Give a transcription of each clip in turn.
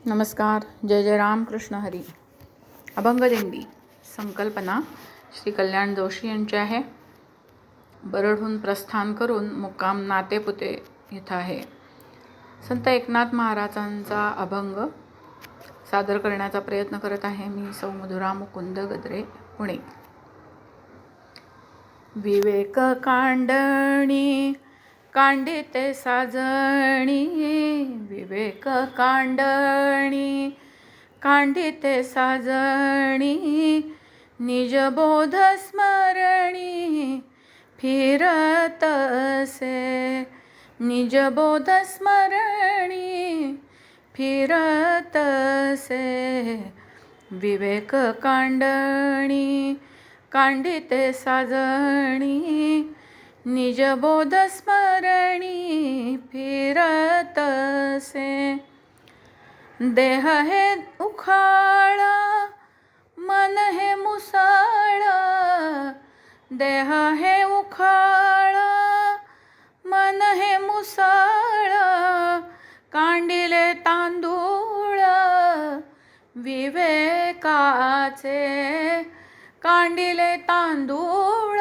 नमस्कार. जय जय राम कृष्ण हरी. अभंगदिंडी संकल्पना श्री कल्याण जोशी यांची आहे. बरडहून प्रस्थान करून मुक्काम नातेपुते इथं आहे. संत एकनाथ महाराजांचा अभंग सादर करण्याचा प्रयत्न करत आहे मी, सौ मधुरा मुकुंद गद्रे, पुणे. विवेक कांडणी कांडिते साजणी, विवेक कांडणी कांडिते साजणी, निजबोध स्मरणी फिरतसे, निजबोध स्मरणी फिरतसे. विवेक कांडणी कांडिते साजणी, निजबोध स्मरणी फिरतसे. देह हे उखाळ मन हे मुसळ, देह हे उखाळ मन हे मुसळ, कांडिले तांदूळ विवेकाचे, कांडिले तांदूळ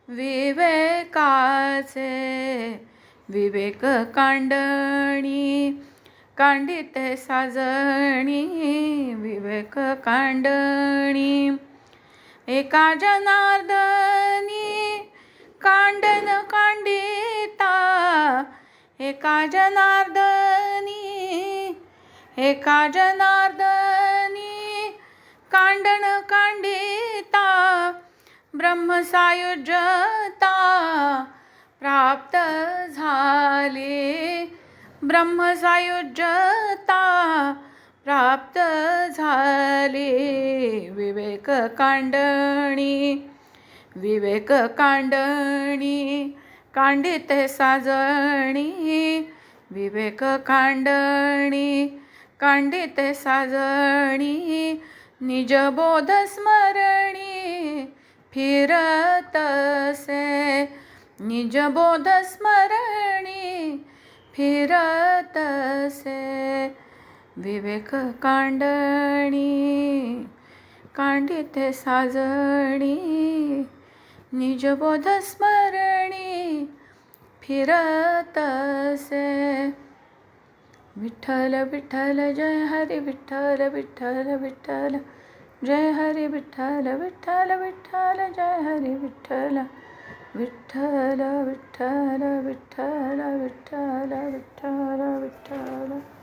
विवेकाचे. विवेक कांडणी कांडिते साजणी, विवेक कांडणी. एका जनार्दनी कांडन कांडिता, एका जनार्दनी, एका जनार्दनी कांडन कांडिता, ब्रह्मसायुज्यता प्राप्त झाली, ब्रह्मसायुज्यता प्राप्त झाली. विवेक कांडणी विवेक कांडणी कांडिते साजणी, विवेक कांडणी कांडिते साजणी, निजबोध स्मरणी फिरतसे, निजबोध स्मरणी फिरतसे. विवेक कांडणी कांडिते साजणी, निजबोध स्मरणी फिरतसे. विठ्ठल विठ्ठल जय हरी विठ्ठल, विठ्ठल विठ्ठल जय हरी विठ्ठल, विठ्ठल विठ्ठल जय हरी विठ्ठल, विठ्ठल विठ्ठल विठ्ठल विठ्ठल विठ्ठल विठ्ठल.